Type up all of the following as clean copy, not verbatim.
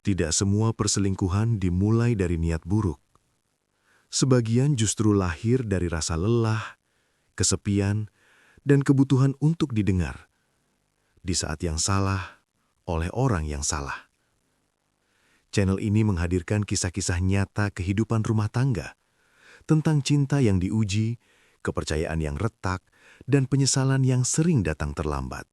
Tidak semua perselingkuhan dimulai dari niat buruk. Sebagian justru lahir dari rasa lelah, kesepian, dan kebutuhan untuk didengar. Di saat yang salah, oleh orang yang salah. Channel ini menghadirkan kisah-kisah nyata kehidupan rumah tangga, tentang cinta yang diuji, kepercayaan yang retak, dan penyesalan yang sering datang terlambat.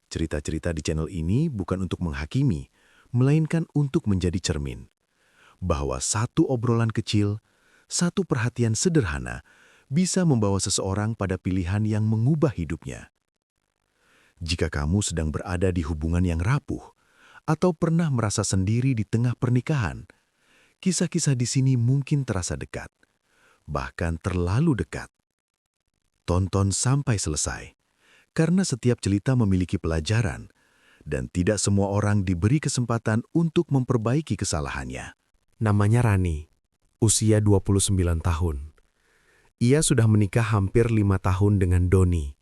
Cerita-cerita di channel ini bukan untuk menghakimi, melainkan untuk menjadi cermin. Bahwa satu obrolan kecil, satu perhatian sederhana, bisa membawa seseorang pada pilihan yang mengubah hidupnya. Jika kamu sedang berada di hubungan yang rapuh, atau pernah merasa sendiri di tengah pernikahan, kisah-kisah di sini mungkin terasa dekat, bahkan terlalu dekat. Tonton sampai selesai, karena setiap cerita memiliki pelajaran, dan tidak semua orang diberi kesempatan untuk memperbaiki kesalahannya. Namanya Rani, usia 29 tahun. Ia sudah menikah hampir 5 tahun dengan Doni,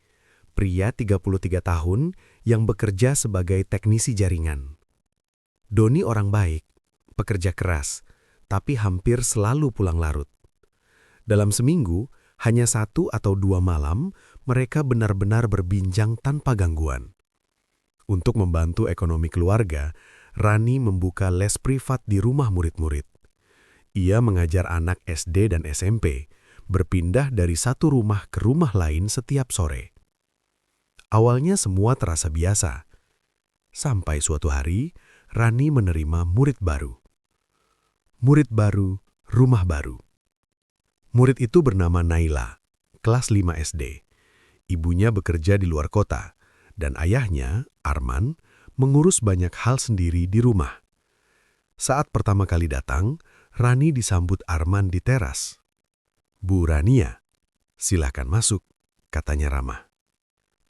pria 33 tahun yang bekerja sebagai teknisi jaringan. Doni orang baik, pekerja keras, tapi hampir selalu pulang larut. Dalam seminggu, hanya 1 atau 2 malam, mereka benar-benar berbincang tanpa gangguan. Untuk membantu ekonomi keluarga, Rani membuka les privat di rumah murid-murid. Ia mengajar anak SD dan SMP, berpindah dari satu rumah ke rumah lain setiap sore. Awalnya semua terasa biasa. Sampai suatu hari, Rani menerima murid baru. Murid baru, rumah baru. Murid itu bernama Naila, kelas 5 SD. Ibunya bekerja di luar kota, dan ayahnya, Arman, mengurus banyak hal sendiri di rumah. Saat pertama kali datang, Rani disambut Arman di teras. "Bu Rania, silakan masuk," katanya ramah.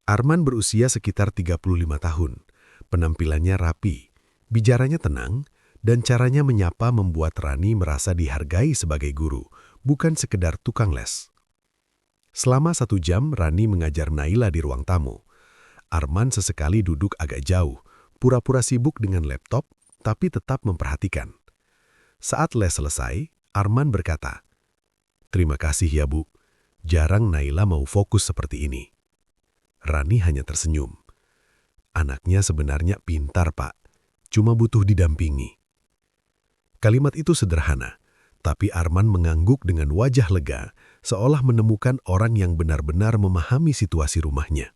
Arman berusia sekitar 35 tahun. Penampilannya rapi, bicaranya tenang, dan caranya menyapa membuat Rani merasa dihargai sebagai guru, bukan sekedar tukang les. Selama 1 jam, Rani mengajar Naila di ruang tamu. Arman sesekali duduk agak jauh, pura-pura sibuk dengan laptop, tapi tetap memperhatikan. Saat les selesai, Arman berkata, "Terima kasih ya Bu, jarang Naila mau fokus seperti ini." Rani hanya tersenyum. "Anaknya sebenarnya pintar Pak, cuma butuh didampingi." Kalimat itu sederhana, tapi Arman mengangguk dengan wajah lega, seolah menemukan orang yang benar-benar memahami situasi rumahnya.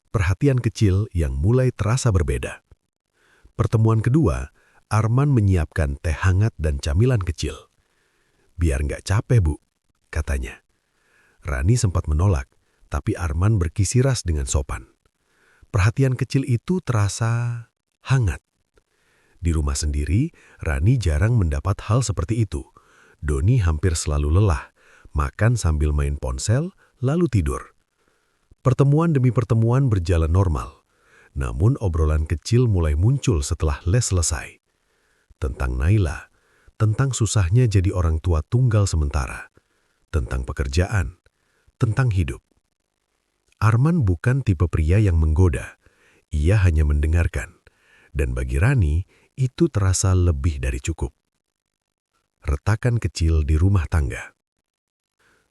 Perhatian kecil yang mulai terasa berbeda. Pertemuan kedua, Arman menyiapkan teh hangat dan camilan kecil. "Biar nggak capek Bu," katanya. Rani sempat menolak, tapi Arman berkisiras dengan sopan. Perhatian kecil itu terasa hangat. Di rumah sendiri, Rani jarang mendapat hal seperti itu. Doni hampir selalu lelah, makan sambil main ponsel, lalu tidur. Pertemuan demi pertemuan berjalan normal, namun obrolan kecil mulai muncul setelah les selesai. Tentang Naila, tentang susahnya jadi orang tua tunggal sementara, tentang pekerjaan, tentang hidup. Arman bukan tipe pria yang menggoda, ia hanya mendengarkan, dan bagi Rani itu terasa lebih dari cukup. Retakan kecil di rumah tangga.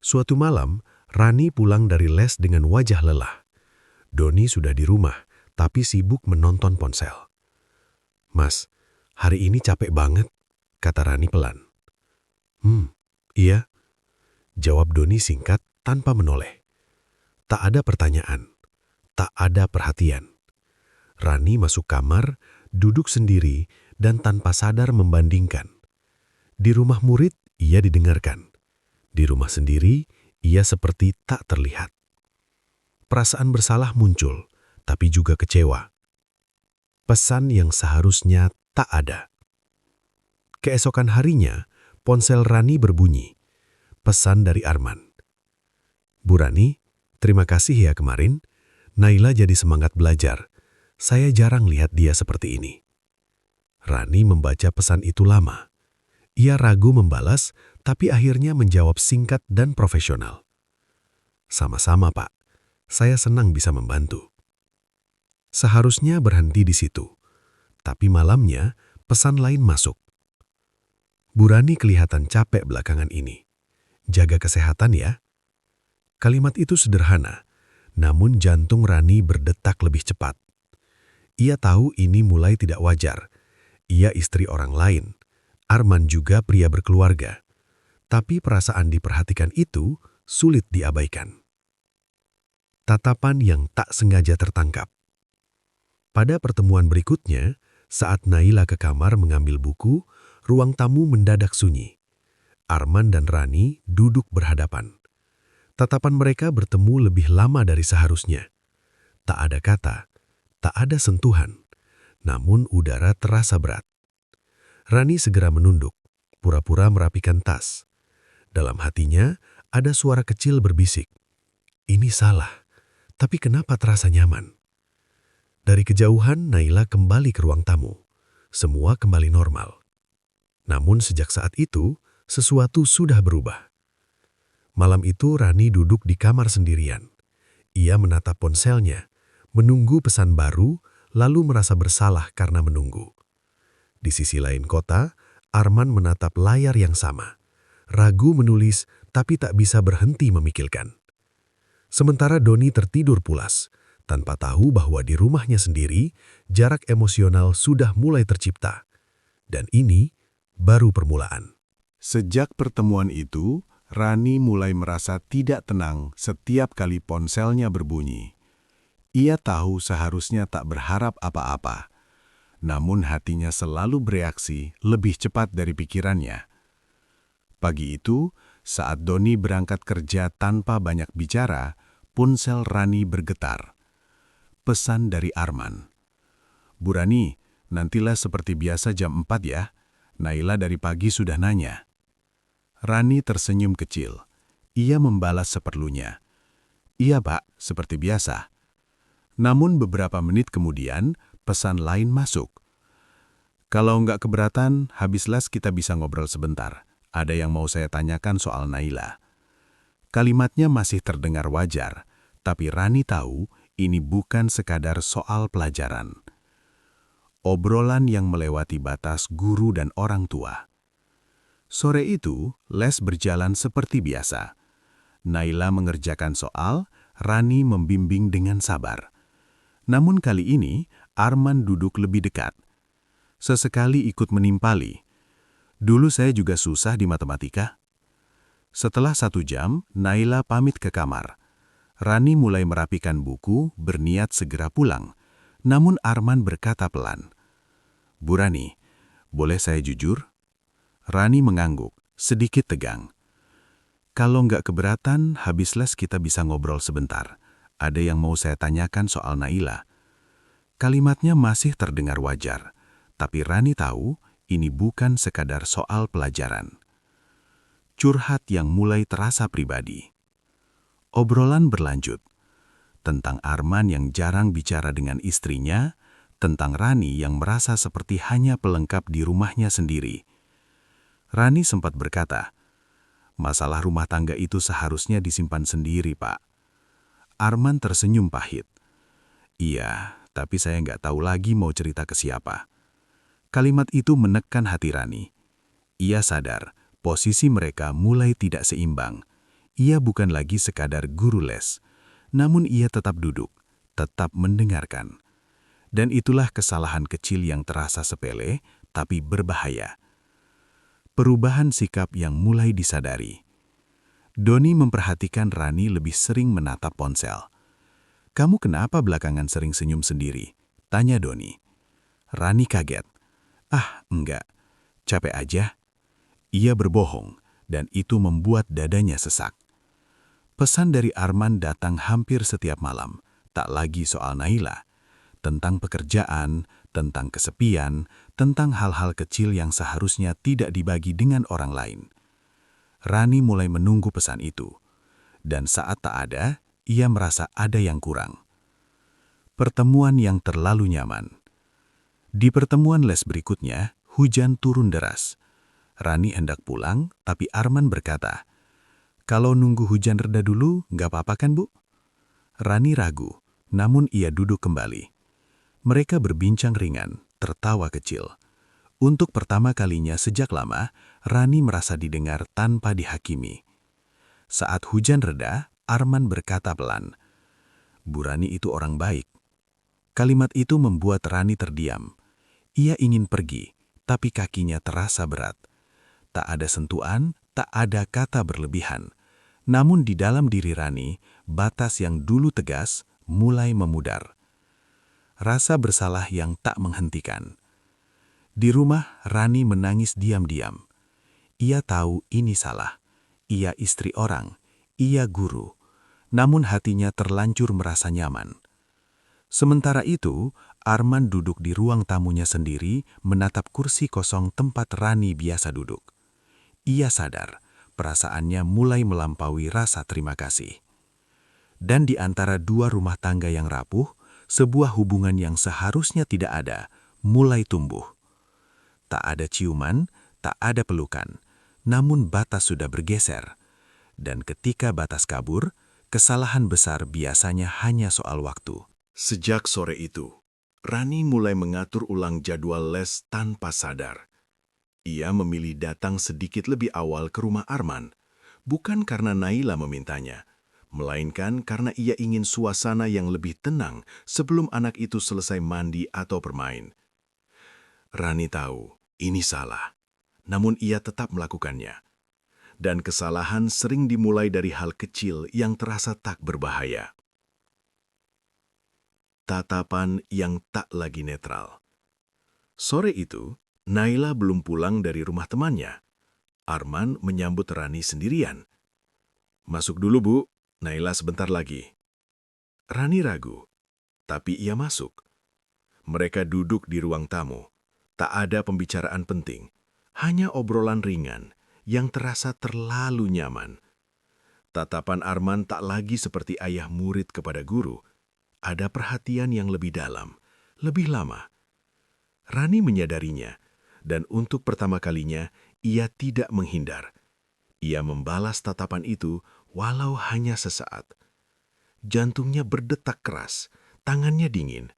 Suatu malam, Rani pulang dari les dengan wajah lelah. Doni sudah di rumah, tapi sibuk menonton ponsel. "Mas, hari ini capek banget," kata Rani pelan. Iya," jawab Doni singkat tanpa menoleh. Tak ada pertanyaan, tak ada perhatian. Rani masuk kamar, duduk sendiri, dan tanpa sadar membandingkan. Di rumah murid, ia didengarkan. Di rumah sendiri, ia seperti tak terlihat. Perasaan bersalah muncul, tapi juga kecewa. Pesan yang seharusnya tak ada. Keesokan harinya, ponsel Rani berbunyi. Pesan dari Arman. "Bu Rani, terima kasih ya kemarin. Naila jadi semangat belajar. Saya jarang lihat dia seperti ini." Rani membaca pesan itu lama. Ia ragu membalas, tapi akhirnya menjawab singkat dan profesional. "Sama-sama Pak, saya senang bisa membantu." Seharusnya berhenti di situ. Tapi malamnya, Pesan lain masuk. Bu Rani kelihatan capek belakangan ini. Jaga kesehatan ya. Kalimat itu sederhana, namun jantung Rani berdetak lebih cepat. Ia tahu ini mulai tidak wajar. Ia istri orang lain. Arman juga pria berkeluarga. Tapi perasaan diperhatikan itu sulit diabaikan. Tatapan yang tak sengaja tertangkap. Pada pertemuan berikutnya, saat Naila ke kamar mengambil buku, ruang tamu mendadak sunyi. Arman dan Rani duduk berhadapan. Tatapan mereka bertemu lebih lama dari seharusnya. Tak ada kata, tak ada sentuhan, namun udara terasa berat. Rani segera menunduk, pura-pura merapikan tas. Dalam hatinya ada suara kecil berbisik. Ini salah, tapi kenapa terasa nyaman? Dari kejauhan, Naila kembali ke ruang tamu. Semua kembali normal. Namun sejak saat itu, sesuatu sudah berubah. Malam itu Rani duduk di kamar sendirian. Ia menatap ponselnya, menunggu pesan baru, lalu merasa bersalah karena menunggu. Di sisi lain kota, Arman menatap layar yang sama. Ragu menulis, tapi tak bisa berhenti memikirkan. Sementara Doni tertidur pulas, tanpa tahu bahwa di rumahnya sendiri, jarak emosional sudah mulai tercipta. Dan ini baru permulaan. Sejak pertemuan itu, Rani mulai merasa tidak tenang setiap kali ponselnya berbunyi. Ia tahu seharusnya tak berharap apa-apa, namun hatinya selalu bereaksi lebih cepat dari pikirannya. Pagi itu, saat Doni berangkat kerja tanpa banyak bicara, ponsel Rani bergetar. Pesan dari Arman. Bu Rani, nantilah seperti biasa jam 4 ya. Naila dari pagi sudah nanya. Rani tersenyum kecil. Ia membalas seperlunya. Iya Pak, seperti biasa. Namun beberapa menit kemudian, pesan lain masuk. Kalau nggak keberatan, habis les kita bisa ngobrol sebentar. Ada yang mau saya tanyakan soal Naila. Kalimatnya masih terdengar wajar, tapi Rani tahu ini bukan sekadar soal pelajaran. Obrolan yang melewati batas guru dan orang tua. Sore itu, les berjalan seperti biasa. Naila mengerjakan soal, Rani membimbing dengan sabar. Namun kali ini, Arman duduk lebih dekat. Sesekali ikut menimpali. Dulu saya juga susah di matematika. Setelah 1 jam, Naila pamit ke kamar. Rani mulai merapikan buku, berniat segera pulang. Namun Arman berkata pelan, Bu Rani, boleh saya jujur? Rani mengangguk, sedikit tegang. Kalau nggak keberatan, habis les kita bisa ngobrol sebentar. Ada yang mau saya tanyakan soal Naila. Kalimatnya masih terdengar wajar, tapi Rani tahu ini bukan sekadar soal pelajaran. Curhat yang mulai terasa pribadi. Obrolan berlanjut. Tentang Arman yang jarang bicara dengan istrinya, tentang Rani yang merasa seperti hanya pelengkap di rumahnya sendiri. Rani sempat berkata, masalah rumah tangga itu seharusnya disimpan sendiri, Pak. Arman tersenyum pahit. Iya, tapi saya nggak tahu lagi mau cerita ke siapa. Kalimat itu menekan hati Rani. Ia sadar, posisi mereka mulai tidak seimbang. Ia bukan lagi sekadar guru les, namun ia tetap duduk, tetap mendengarkan. Dan itulah kesalahan kecil yang terasa sepele, tapi berbahaya. Perubahan sikap yang mulai disadari. Doni memperhatikan Rani lebih sering menatap ponsel. Kamu kenapa belakangan sering senyum sendiri? Tanya Doni. Rani kaget. Ah, enggak. Capek aja. Ia berbohong, dan itu membuat dadanya sesak. Pesan dari Arman datang hampir setiap malam, tak lagi soal Naila. Tentang pekerjaan, tentang kesepian, tentang hal-hal kecil yang seharusnya tidak dibagi dengan orang lain. Rani mulai menunggu pesan itu. Dan saat tak ada, ia merasa ada yang kurang. Pertemuan yang terlalu nyaman. Di pertemuan les berikutnya, hujan turun deras. Rani hendak pulang, tapi Arman berkata, kalau nunggu hujan reda dulu, nggak apa-apa kan, Bu? Rani ragu, namun ia duduk kembali. Mereka berbincang ringan, tertawa kecil. Untuk pertama kalinya sejak lama, Rani merasa didengar tanpa dihakimi. Saat hujan reda, Arman berkata pelan, "Bu Rani itu orang baik." Kalimat itu membuat Rani terdiam. Ia ingin pergi, tapi kakinya terasa berat. Tak ada sentuhan, tak ada kata berlebihan. Namun di dalam diri Rani, batas yang dulu tegas mulai memudar. Rasa bersalah yang tak menghentikan. Di rumah, Rani menangis diam-diam. Ia tahu ini salah. Ia istri orang. Ia guru. Namun hatinya terlanjur merasa nyaman. Sementara itu, Arman duduk di ruang tamunya sendiri menatap kursi kosong tempat Rani biasa duduk. Ia sadar, perasaannya mulai melampaui rasa terima kasih. Dan di antara dua rumah tangga yang rapuh, sebuah hubungan yang seharusnya tidak ada, mulai tumbuh. Tak ada ciuman, tak ada pelukan, namun batas sudah bergeser. Dan ketika batas kabur, kesalahan besar biasanya hanya soal waktu. Sejak sore itu, Rani mulai mengatur ulang jadwal les tanpa sadar. Ia memilih datang sedikit lebih awal ke rumah Arman, bukan karena Naila memintanya, melainkan karena ia ingin suasana yang lebih tenang sebelum anak itu selesai mandi atau bermain. Rani tahu ini salah, namun ia tetap melakukannya. Dan kesalahan sering dimulai dari hal kecil yang terasa tak berbahaya. Tatapan yang tak lagi netral. Sore itu, Naila belum pulang dari rumah temannya. Arman menyambut Rani sendirian. "Masuk dulu, Bu. Naila sebentar lagi." Rani ragu, tapi ia masuk. Mereka duduk di ruang tamu. Tak ada pembicaraan penting, hanya obrolan ringan yang terasa terlalu nyaman. Tatapan Arman tak lagi seperti ayah murid kepada guru. Ada perhatian yang lebih dalam, lebih lama. Rani menyadarinya, dan untuk pertama kalinya ia tidak menghindar. Ia membalas tatapan itu walau hanya sesaat. Jantungnya berdetak keras, tangannya dingin.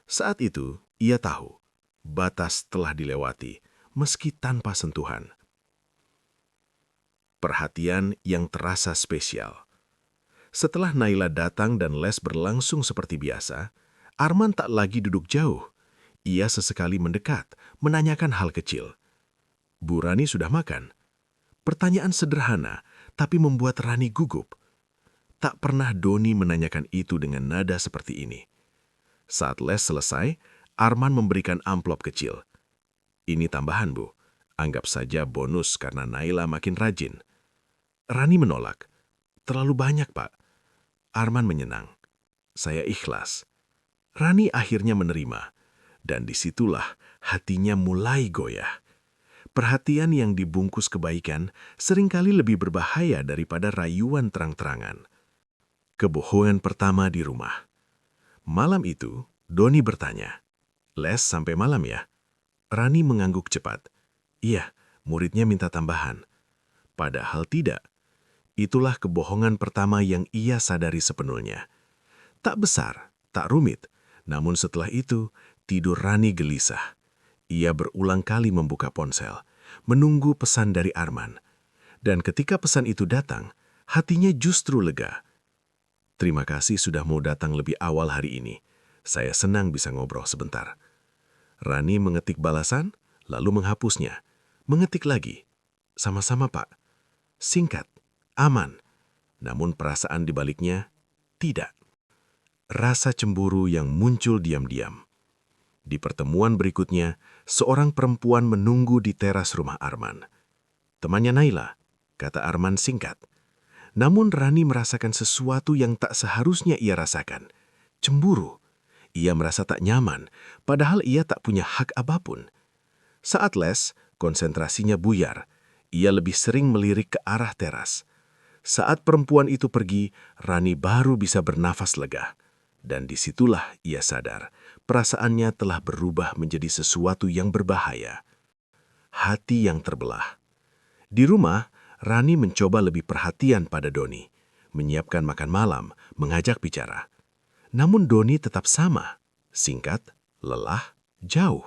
Saat itu ia tahu, batas telah dilewati, meski tanpa sentuhan. Perhatian yang terasa spesial. Setelah Naila datang dan les berlangsung seperti biasa, Arman tak lagi duduk jauh. Ia sesekali mendekat, menanyakan hal kecil. "Bu Rani sudah makan?" Pertanyaan sederhana, tapi membuat Rani gugup. Tak pernah Doni menanyakan itu dengan nada seperti ini. Saat les selesai, Arman memberikan amplop kecil. "Ini tambahan, Bu. Anggap saja bonus karena Naila makin rajin." Rani menolak. "Terlalu banyak, Pak." Arman menyenang. "Saya ikhlas." Rani akhirnya menerima, dan disitulah hatinya mulai goyah. Perhatian yang dibungkus kebaikan seringkali lebih berbahaya daripada rayuan terang-terangan. Kebohongan pertama di rumah. Malam itu, Doni bertanya, "Les sampai malam ya?" Rani mengangguk cepat. "Iya, muridnya minta tambahan." Padahal tidak. Itulah kebohongan pertama yang ia sadari sepenuhnya. Tak besar, tak rumit, namun setelah itu, tidur Rani gelisah. Ia berulang kali membuka ponsel, menunggu pesan dari Arman. Dan ketika pesan itu datang, hatinya justru lega. "Terima kasih sudah mau datang lebih awal hari ini. Saya senang bisa ngobrol sebentar." Rani mengetik balasan, lalu menghapusnya. Mengetik lagi. "Sama-sama, Pak." Singkat, aman. Namun perasaan di baliknya, tidak. Rasa cemburu yang muncul diam-diam. Di pertemuan berikutnya, seorang perempuan menunggu di teras rumah Arman. "Temannya Naila," kata Arman singkat. Namun Rani merasakan sesuatu yang tak seharusnya ia rasakan. Cemburu. Ia merasa tak nyaman, padahal ia tak punya hak apapun. Saat les, konsentrasinya buyar. Ia lebih sering melirik ke arah teras. Saat perempuan itu pergi, Rani baru bisa bernafas lega. Dan disitulah ia sadar, perasaannya telah berubah menjadi sesuatu yang berbahaya. Hati yang terbelah. Di rumah, Rani mencoba lebih perhatian pada Doni, menyiapkan makan malam, mengajak bicara. Namun Doni tetap sama, singkat, lelah, jauh.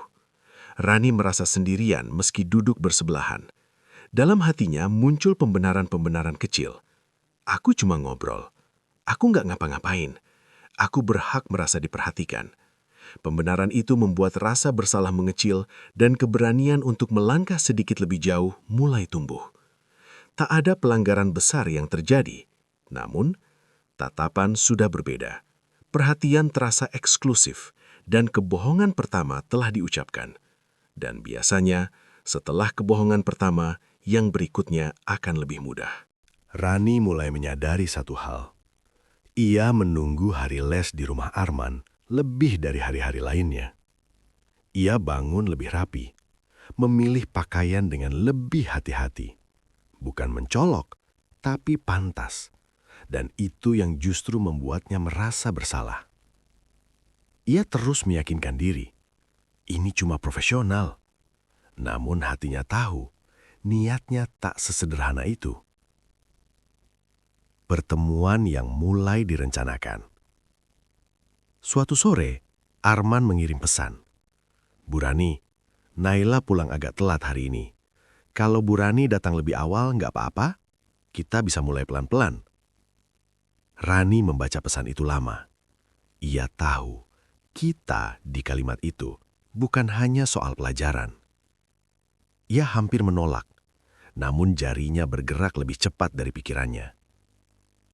Rani merasa sendirian meski duduk bersebelahan. Dalam hatinya muncul pembenaran-pembenaran kecil. Aku cuma ngobrol. Aku nggak ngapa-ngapain. Aku berhak merasa diperhatikan. Pembenaran itu membuat rasa bersalah mengecil dan keberanian untuk melangkah sedikit lebih jauh mulai tumbuh. Tak ada pelanggaran besar yang terjadi. Namun, tatapan sudah berbeda. Perhatian terasa eksklusif dan kebohongan pertama telah diucapkan. Dan biasanya, setelah kebohongan pertama, yang berikutnya akan lebih mudah. Rani mulai menyadari satu hal. Ia menunggu hari les di rumah Arman lebih dari hari-hari lainnya. Ia bangun lebih rapi, memilih pakaian dengan lebih hati-hati. Bukan mencolok, tapi pantas. Dan itu yang justru membuatnya merasa bersalah. Ia terus meyakinkan diri, ini cuma profesional. Namun hatinya tahu, niatnya tak sesederhana itu. Pertemuan yang mulai direncanakan. Suatu sore, Arman mengirim pesan. Bu Rani, Naila pulang agak telat hari ini. Kalau Bu Rani datang lebih awal nggak apa-apa, kita bisa mulai pelan-pelan. Rani membaca pesan itu lama. Ia tahu, kita di kalimat itu bukan hanya soal pelajaran. Ia hampir menolak, namun jarinya bergerak lebih cepat dari pikirannya.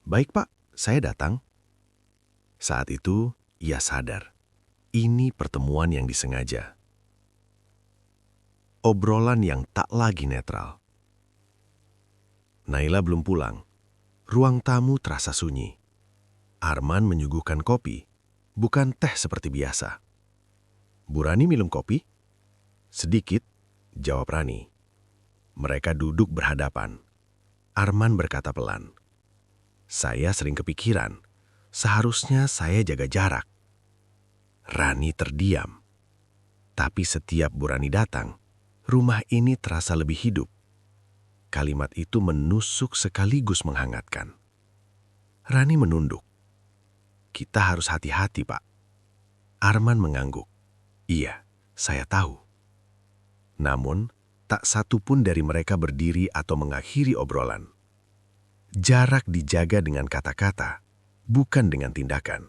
Baik Pak, saya datang. Saat itu, ia sadar, ini pertemuan yang disengaja. Obrolan yang tak lagi netral. Naila belum pulang. Ruang tamu terasa sunyi. Arman menyuguhkan kopi, bukan teh seperti biasa. Bu Rani minum kopi? Sedikit, jawab Rani. Mereka duduk berhadapan. Arman berkata pelan. Saya sering kepikiran, seharusnya saya jaga jarak. Rani terdiam. Tapi setiap Bu Rani datang, rumah ini terasa lebih hidup. Kalimat itu menusuk sekaligus menghangatkan. Rani menunduk. Kita harus hati-hati, Pak. Arman mengangguk. Iya, saya tahu. Namun, tak satu pun dari mereka berdiri atau mengakhiri obrolan. Jarak dijaga dengan kata-kata, bukan dengan tindakan.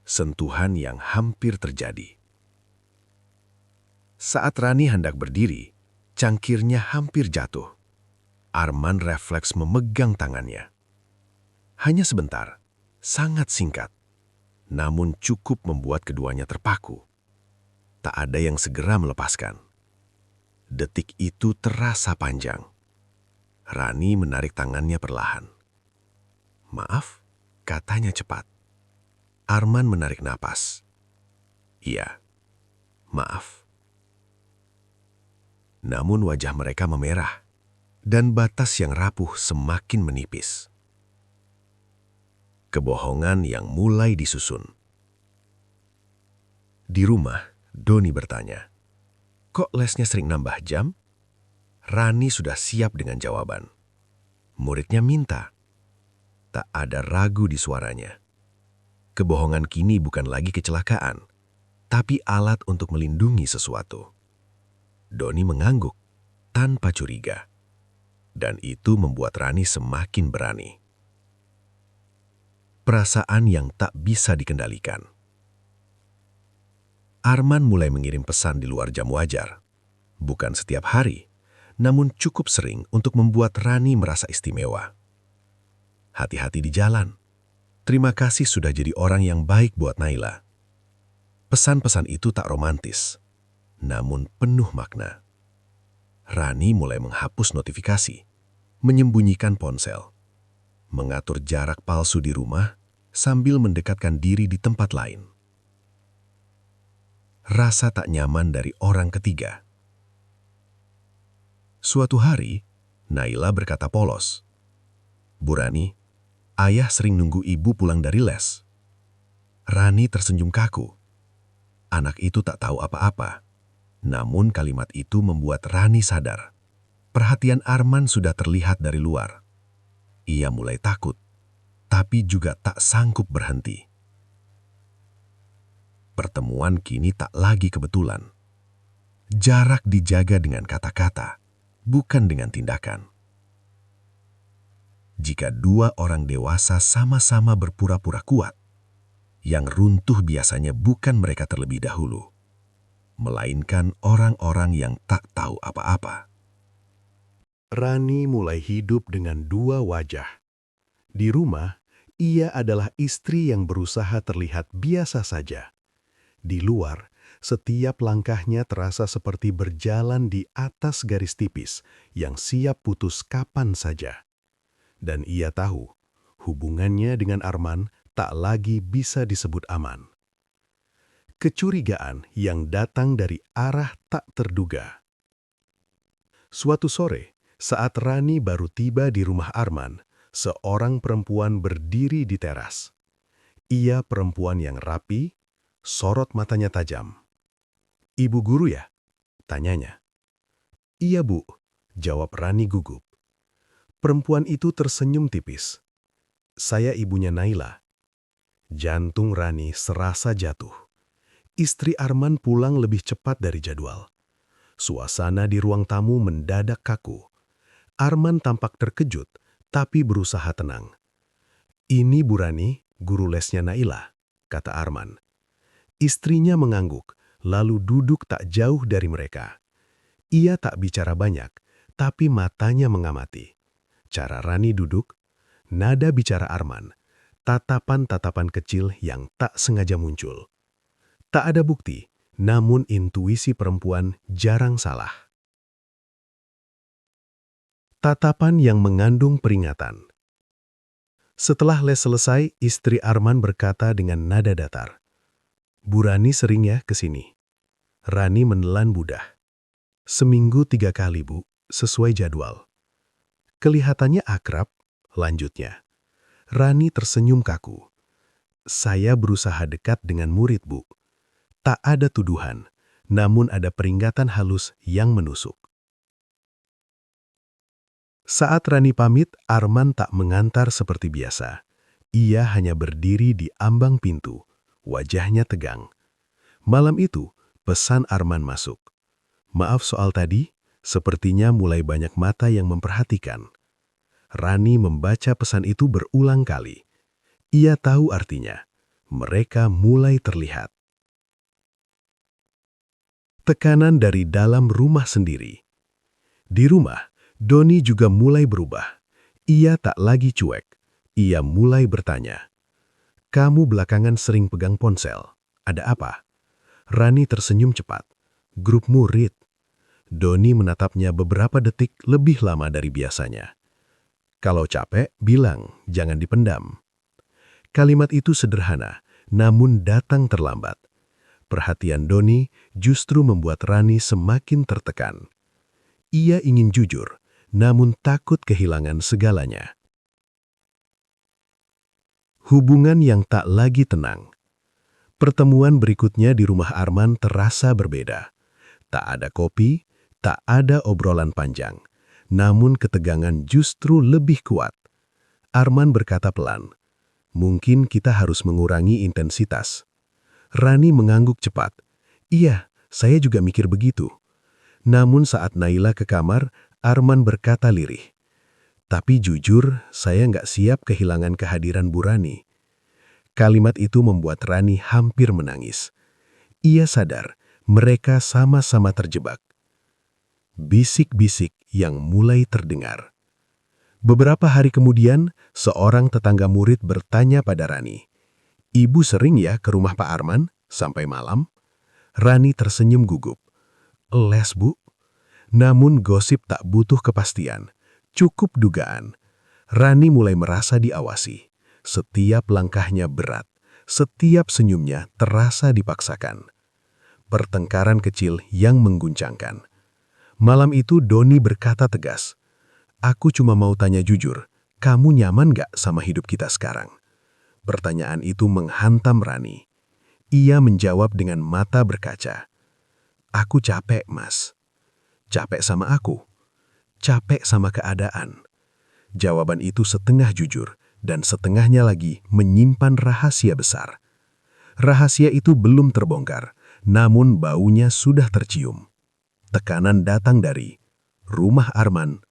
Sentuhan yang hampir terjadi. Saat Rani hendak berdiri, cangkirnya hampir jatuh. Arman refleks memegang tangannya. Hanya sebentar, sangat singkat, namun cukup membuat keduanya terpaku. Tak ada yang segera melepaskan. Detik itu terasa panjang. Rani menarik tangannya perlahan. Maaf, katanya cepat. Arman menarik napas. Iya, maaf. Namun wajah mereka memerah, dan batas yang rapuh semakin menipis. Kebohongan yang mulai disusun. Di rumah, Doni bertanya, kok lesnya sering nambah jam? Rani sudah siap dengan jawaban. Muridnya minta. Tak ada ragu di suaranya. Kebohongan kini bukan lagi kecelakaan, tapi alat untuk melindungi sesuatu. Doni mengangguk tanpa curiga. Dan itu membuat Rani semakin berani. Perasaan yang tak bisa dikendalikan. Arman mulai mengirim pesan di luar jam wajar. Bukan setiap hari, namun cukup sering untuk membuat Rani merasa istimewa. Hati-hati di jalan. Terima kasih sudah jadi orang yang baik buat Naila. Pesan-pesan itu tak romantis, namun penuh makna. Rani mulai menghapus notifikasi, menyembunyikan ponsel, mengatur jarak palsu di rumah sambil mendekatkan diri di tempat lain. Rasa tak nyaman dari orang ketiga. Suatu hari, Naila berkata polos, Bu Rani, ayah sering nunggu ibu pulang dari les. Rani tersenyum kaku. Anak itu tak tahu apa-apa. Namun kalimat itu membuat Rani sadar. Perhatian Arman sudah terlihat dari luar. Ia mulai takut, tapi juga tak sanggup berhenti. Pertemuan kini tak lagi kebetulan. Jarak dijaga dengan kata-kata, bukan dengan tindakan. Jika dua orang dewasa sama-sama berpura-pura kuat, yang runtuh biasanya bukan mereka terlebih dahulu, melainkan orang-orang yang tak tahu apa-apa. Rani mulai hidup dengan dua wajah. Di rumah, ia adalah istri yang berusaha terlihat biasa saja. Di luar, setiap langkahnya terasa seperti berjalan di atas garis tipis yang siap putus kapan saja. Dan ia tahu, hubungannya dengan Arman tak lagi bisa disebut aman. Kecurigaan yang datang dari arah tak terduga. Suatu sore, saat Rani baru tiba di rumah Arman, seorang perempuan berdiri di teras. Ia perempuan yang rapi, sorot matanya tajam. "Ibu guru ya?" tanyanya. "Iya, Bu," jawab Rani gugup. Perempuan itu tersenyum tipis. "Saya ibunya Naila." Jantung Rani serasa jatuh. Istri Arman pulang lebih cepat dari jadwal. Suasana di ruang tamu mendadak kaku. Arman tampak terkejut, tapi berusaha tenang. "Ini Bu Rani, guru lesnya Naila," kata Arman. Istrinya mengangguk, lalu duduk tak jauh dari mereka. Ia tak bicara banyak, tapi matanya mengamati. Cara Rani duduk, nada bicara Arman, tatapan-tatapan kecil yang tak sengaja muncul. Tak ada bukti, namun intuisi perempuan jarang salah. Tatapan yang mengandung peringatan. Setelah les selesai, istri Arman berkata dengan nada datar, "Bu Rani sering ya ke sini?" Rani menelan budah. "Seminggu 3 kali, Bu, sesuai jadwal." Kelihatannya akrab, lanjutnya. Rani tersenyum kaku. "Saya berusaha dekat dengan murid, Bu." Tak ada tuduhan, namun ada peringatan halus yang menusuk. Saat Rani pamit, Arman tak mengantar seperti biasa. Ia hanya berdiri di ambang pintu, wajahnya tegang. Malam itu, pesan Arman masuk. "Maaf soal tadi, sepertinya mulai banyak mata yang memperhatikan." Rani membaca pesan itu berulang kali. Ia tahu artinya, mereka mulai terlihat. Tekanan dari dalam rumah sendiri. Di rumah, Doni juga mulai berubah. Ia tak lagi cuek. Ia mulai bertanya, "Kamu belakangan sering pegang ponsel. Ada apa?" Rani tersenyum cepat. "Grup murid." Doni menatapnya beberapa detik lebih lama dari biasanya. "Kalau capek, bilang, jangan dipendam." Kalimat itu sederhana, namun datang terlambat. Perhatian Doni justru membuat Rani semakin tertekan. Ia ingin jujur, namun takut kehilangan segalanya. Hubungan yang tak lagi tenang. Pertemuan berikutnya di rumah Arman terasa berbeda. Tak ada kopi, tak ada obrolan panjang. Namun ketegangan justru lebih kuat. Arman berkata pelan, "Mungkin kita harus mengurangi intensitas." Rani mengangguk cepat. "Iya, saya juga mikir begitu." Namun saat Naila ke kamar, Arman berkata lirih, "Tapi jujur, saya nggak siap kehilangan kehadiran Bu Rani." Kalimat itu membuat Rani hampir menangis. Ia sadar, mereka sama-sama terjebak. Bisik-bisik yang mulai terdengar. Beberapa hari kemudian, seorang tetangga murid bertanya pada Rani, "Ibu sering ya ke rumah Pak Arman sampai malam?" Rani tersenyum gugup. "Les, Bu." Namun gosip tak butuh kepastian, cukup dugaan. Rani mulai merasa diawasi. Setiap langkahnya berat, setiap senyumnya terasa dipaksakan. Pertengkaran kecil yang mengguncangkan. Malam itu Doni berkata tegas, "Aku cuma mau tanya jujur, kamu nyaman gak sama hidup kita sekarang?" Pertanyaan itu menghantam Rani. Ia menjawab dengan mata berkaca. "Aku capek, Mas." "Capek sama aku?" "Capek sama keadaan." Jawaban itu setengah jujur, dan setengahnya lagi menyimpan rahasia besar. Rahasia itu belum terbongkar, namun baunya sudah tercium. Tekanan datang dari rumah Arman,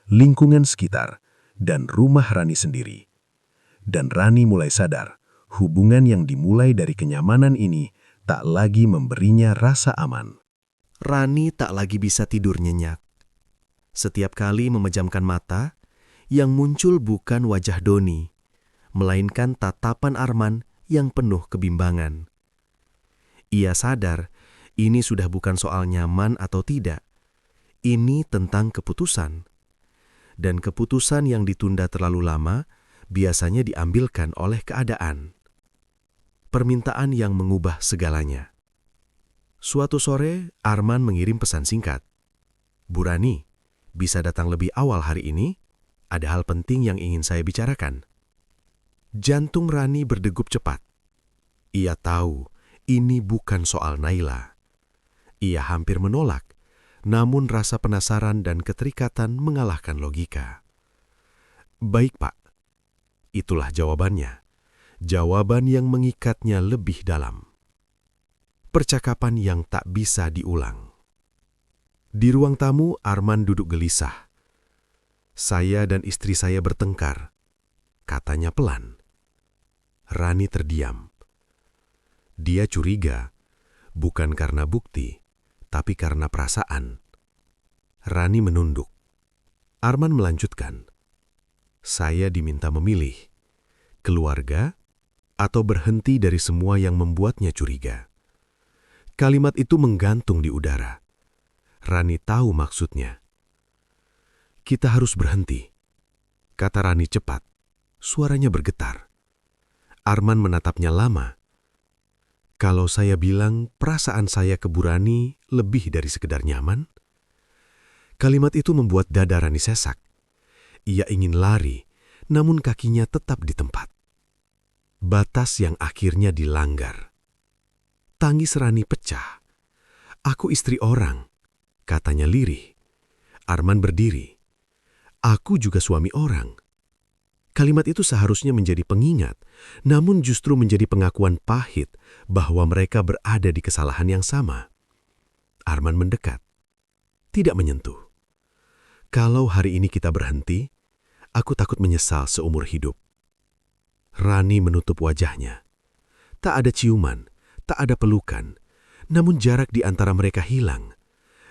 lingkungan sekitar, dan rumah Rani sendiri. Dan Rani mulai sadar, hubungan yang dimulai dari kenyamanan ini tak lagi memberinya rasa aman. Rani tak lagi bisa tidur nyenyak. Setiap kali memejamkan mata, yang muncul bukan wajah Doni, melainkan tatapan Arman yang penuh kebimbangan. Ia sadar ini sudah bukan soal nyaman atau tidak. Ini tentang keputusan. Dan keputusan yang ditunda terlalu lama biasanya diambilkan oleh keadaan. Permintaan yang mengubah segalanya. Suatu sore, Arman mengirim pesan singkat. "Bu Rani, bisa datang lebih awal hari ini? Ada hal penting yang ingin saya bicarakan." Jantung Rani berdegup cepat. Ia tahu ini bukan soal Naila. Ia hampir menolak, namun rasa penasaran dan keterikatan mengalahkan logika. "Baik, Pak." Itulah jawabannya. Jawaban yang mengikatnya lebih dalam. Percakapan yang tak bisa diulang. Di ruang tamu, Arman duduk gelisah. "Saya dan istri saya bertengkar," katanya pelan. Rani terdiam. Dia curiga, bukan karena bukti, tapi karena perasaan. Rani menunduk. Arman melanjutkan, "Saya diminta memilih, keluarga atau berhenti dari semua yang membuatnya curiga." Kalimat itu menggantung di udara. Rani tahu maksudnya. "Kita harus berhenti," kata Rani cepat. Suaranya bergetar. Arman menatapnya lama. "Kalau saya bilang perasaan saya ke Bu Rani lebih dari sekedar nyaman?" Kalimat itu membuat dada Rani sesak. Ia ingin lari, namun kakinya tetap di tempat. Batas yang akhirnya dilanggar. Tangis Rani pecah. "Aku istri orang," katanya lirih. Arman berdiri. "Aku juga suami orang." Kalimat itu seharusnya menjadi pengingat, namun justru menjadi pengakuan pahit bahwa mereka berada di kesalahan yang sama. Arman mendekat, tidak menyentuh. "Kalau hari ini kita berhenti, aku takut menyesal seumur hidup." Rani menutup wajahnya. Tak ada ciuman, tak ada pelukan, namun jarak di antara mereka hilang.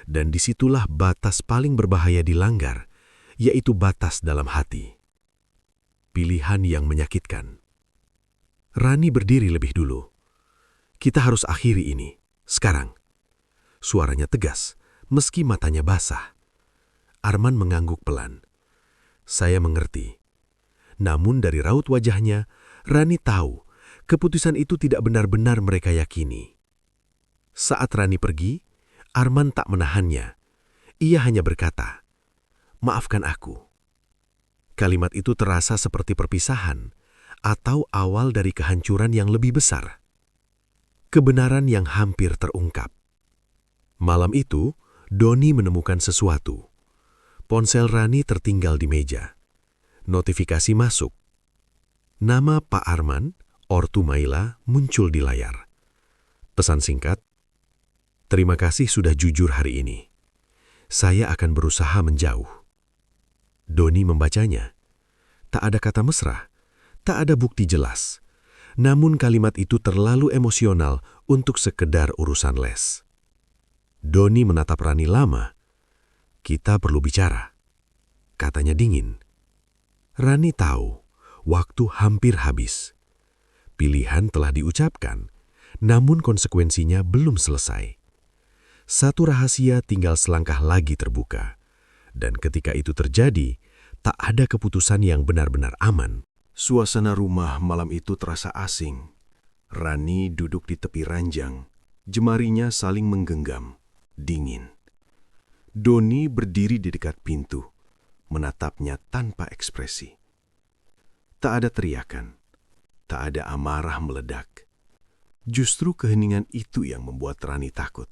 Dan disitulah batas paling berbahaya dilanggar, yaitu batas dalam hati. Pilihan yang menyakitkan. Rani berdiri lebih dulu. "Kita harus akhiri ini, sekarang." Suaranya tegas, meski matanya basah. Arman mengangguk pelan. "Saya mengerti." Namun dari raut wajahnya, Rani tahu keputusan itu tidak benar-benar mereka yakini. Saat Rani pergi, Arman tak menahannya. Ia hanya berkata, "Maafkan aku." Kalimat itu terasa seperti perpisahan atau awal dari kehancuran yang lebih besar. Kebenaran yang hampir terungkap. Malam itu, Doni menemukan sesuatu. Ponsel Rani tertinggal di meja. Notifikasi masuk. Nama Pak Arman, ortu Maila, muncul di layar. Pesan singkat, "Terima kasih sudah jujur hari ini. Saya akan berusaha menjauh." Doni membacanya. Tak ada kata mesra, tak ada bukti jelas. Namun kalimat itu terlalu emosional untuk sekedar urusan les. Doni menatap Rani lama. "Kita perlu bicara," katanya dingin. Rani tahu, waktu hampir habis. Pilihan telah diucapkan, namun konsekuensinya belum selesai. Satu rahasia tinggal selangkah lagi terbuka. Dan ketika itu terjadi, tak ada keputusan yang benar-benar aman. Suasana rumah malam itu terasa asing. Rani duduk di tepi ranjang, jemarinya saling menggenggam, dingin. Doni berdiri di dekat pintu, menatapnya tanpa ekspresi. Tak ada teriakan, tak ada amarah meledak. Justru keheningan itu yang membuat Rani takut.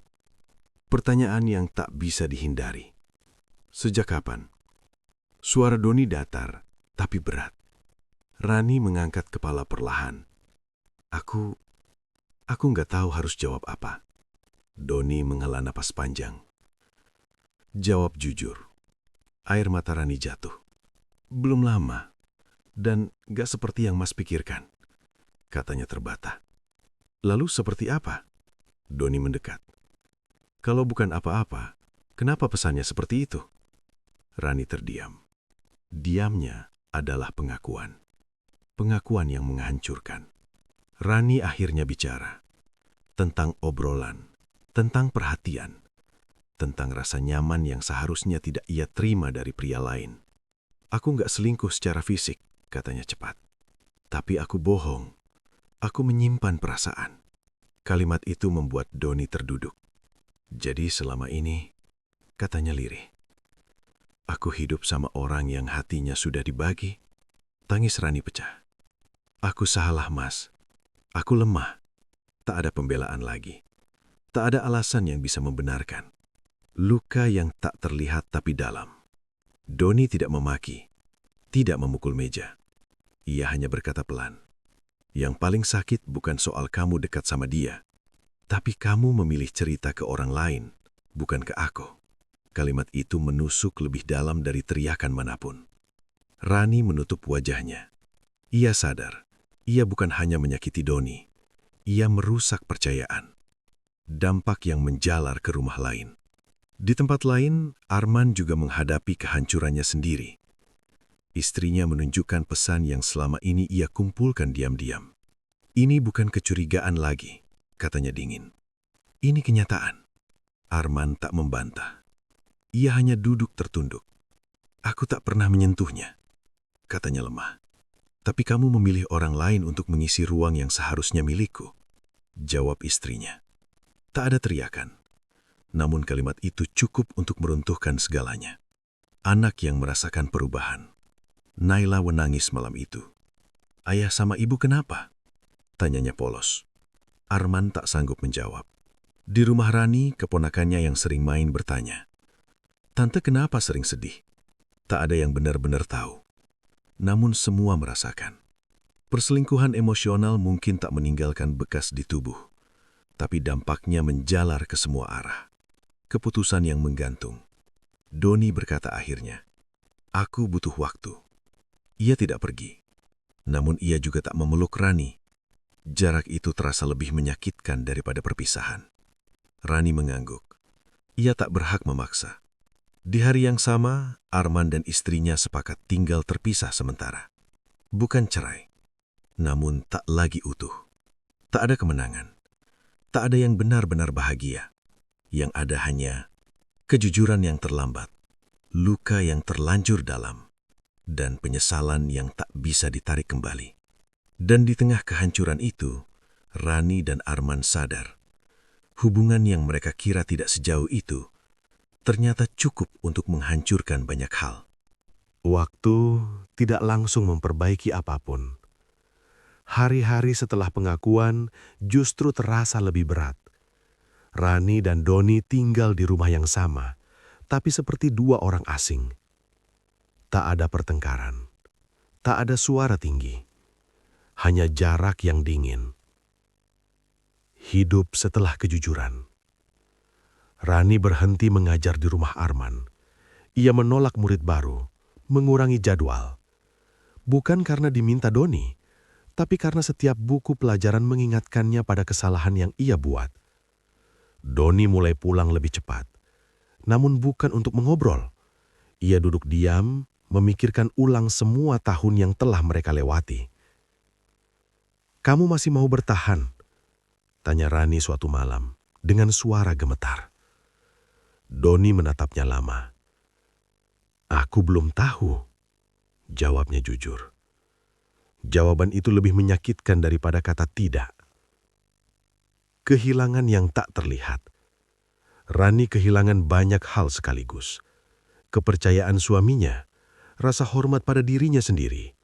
Pertanyaan yang tak bisa dihindari. Sejak kapan? Suara Doni datar, tapi berat. Rani mengangkat kepala perlahan. Aku Aku nggak tahu harus jawab apa. Doni menghela napas panjang. Jawab jujur. Air mata Rani jatuh. Belum lama. Dan gak seperti yang Mas pikirkan. Katanya terbata. Lalu seperti apa? Doni mendekat. Kalau bukan apa-apa, kenapa pesannya seperti itu? Rani terdiam. Diamnya adalah pengakuan. Pengakuan yang menghancurkan. Rani akhirnya bicara. Tentang obrolan. Tentang perhatian. Tentang rasa nyaman yang seharusnya tidak ia terima dari pria lain. Aku nggak selingkuh secara fisik, katanya cepat. Tapi aku bohong. Aku menyimpan perasaan. Kalimat itu membuat Doni terduduk. Jadi selama ini, katanya lirih, aku hidup sama orang yang hatinya sudah dibagi. Tangis Rani pecah. Aku salah, Mas. Aku lemah. Tak ada pembelaan lagi. Tak ada alasan yang bisa membenarkan. Luka yang tak terlihat tapi dalam. Doni tidak memaki, tidak memukul meja. Ia hanya berkata pelan. Yang paling sakit bukan soal kamu dekat sama dia, tapi kamu memilih cerita ke orang lain, bukan ke aku. Kalimat itu menusuk lebih dalam dari teriakan manapun. Rani menutup wajahnya. Ia sadar, ia bukan hanya menyakiti Doni, ia merusak percayaan. Dampak yang menjalar ke rumah lain. Di tempat lain, Arman juga menghadapi kehancurannya sendiri. Istrinya menunjukkan pesan yang selama ini ia kumpulkan diam-diam. Ini bukan kecurigaan lagi, katanya dingin. Ini kenyataan. Arman tak membantah. Ia hanya duduk tertunduk. Aku tak pernah menyentuhnya, katanya lemah. Tapi kamu memilih orang lain untuk mengisi ruang yang seharusnya milikku, jawab istrinya. Tak ada teriakan. Namun kalimat itu cukup untuk meruntuhkan segalanya. Anak yang merasakan perubahan. Naila menangis malam itu. Ayah sama ibu kenapa? Tanyanya polos. Arman tak sanggup menjawab. Di rumah Rani, keponakannya yang sering main bertanya. Tante kenapa sering sedih? Tak ada yang benar-benar tahu. Namun semua merasakan. Perselingkuhan emosional mungkin tak meninggalkan bekas di tubuh. Tapi dampaknya menjalar ke semua arah. Keputusan yang menggantung. Doni berkata akhirnya, aku butuh waktu. Ia tidak pergi. Namun ia juga tak memeluk Rani. Jarak itu terasa lebih menyakitkan daripada perpisahan. Rani mengangguk. Ia tak berhak memaksa. Di hari yang sama, Arman dan istrinya sepakat tinggal terpisah sementara. Bukan cerai. Namun tak lagi utuh. Tak ada kemenangan. Tak ada yang benar-benar bahagia. Yang ada hanya kejujuran yang terlambat, luka yang terlanjur dalam, dan penyesalan yang tak bisa ditarik kembali. Dan di tengah kehancuran itu, Rani dan Arman sadar, hubungan yang mereka kira tidak sejauh itu, ternyata cukup untuk menghancurkan banyak hal. Waktu tidak langsung memperbaiki apapun. Hari-hari setelah pengakuan justru terasa lebih berat. Rani dan Doni tinggal di rumah yang sama, tapi seperti dua orang asing. Tak ada pertengkaran, tak ada suara tinggi, hanya jarak yang dingin. Hidup setelah kejujuran. Rani berhenti mengajar di rumah Arman. Ia menolak murid baru, mengurangi jadwal. Bukan karena diminta Doni, tapi karena setiap buku pelajaran mengingatkannya pada kesalahan yang ia buat. Doni mulai pulang lebih cepat, namun bukan untuk mengobrol. Ia duduk diam, memikirkan ulang semua tahun yang telah mereka lewati. Kamu masih mau bertahan? Tanya Rani suatu malam, dengan suara gemetar. Doni menatapnya lama. Aku belum tahu, jawabnya jujur. Jawaban itu lebih menyakitkan daripada kata tidak. Kehilangan yang tak terlihat. Rani kehilangan banyak hal sekaligus. Kepercayaan suaminya, rasa hormat pada dirinya sendiri,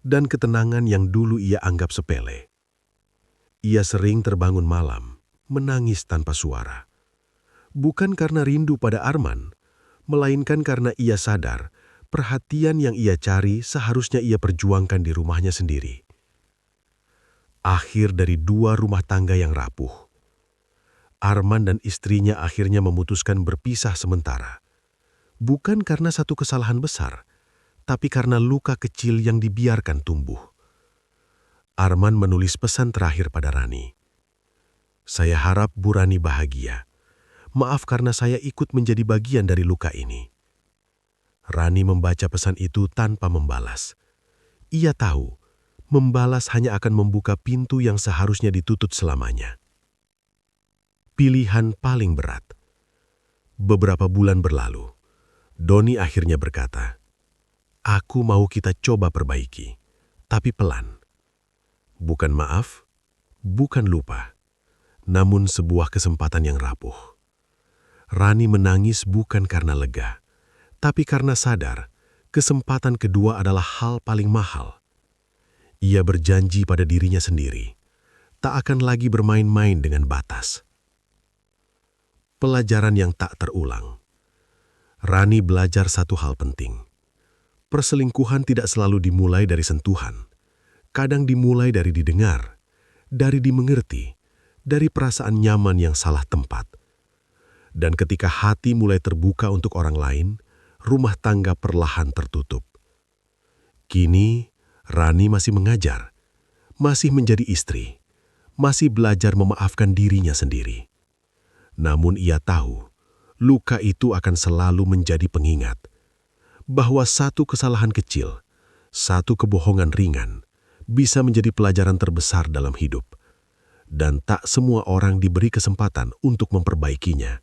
dan ketenangan yang dulu ia anggap sepele. Ia sering terbangun malam, menangis tanpa suara. Bukan karena rindu pada Arman, melainkan karena ia sadar perhatian yang ia cari seharusnya ia perjuangkan di rumahnya sendiri. Akhir dari 2 rumah tangga yang rapuh. Arman dan istrinya akhirnya memutuskan berpisah sementara. Bukan karena satu kesalahan besar, tapi karena luka kecil yang dibiarkan tumbuh. Arman menulis pesan terakhir pada Rani. "Saya harap Bu Rani bahagia. Maaf karena saya ikut menjadi bagian dari luka ini." Rani membaca pesan itu tanpa membalas. Ia tahu, membalas hanya akan membuka pintu yang seharusnya ditutup selamanya. Pilihan paling berat. Beberapa bulan berlalu, Doni akhirnya berkata, "Aku mau kita coba perbaiki, tapi pelan. Bukan maaf, bukan lupa, namun sebuah kesempatan yang rapuh." Rani menangis bukan karena lega, tapi karena sadar kesempatan kedua adalah hal paling mahal. Ia berjanji pada dirinya sendiri, tak akan lagi bermain-main dengan batas. Pelajaran yang tak terulang. Rani belajar satu hal penting. Perselingkuhan tidak selalu dimulai dari sentuhan. Kadang dimulai dari didengar, dari dimengerti, dari perasaan nyaman yang salah tempat. Dan ketika hati mulai terbuka untuk orang lain, rumah tangga perlahan tertutup. Kini, Rani masih mengajar, masih menjadi istri, masih belajar memaafkan dirinya sendiri. Namun ia tahu, luka itu akan selalu menjadi pengingat bahwa satu kesalahan kecil, satu kebohongan ringan, bisa menjadi pelajaran terbesar dalam hidup. Dan tak semua orang diberi kesempatan untuk memperbaikinya.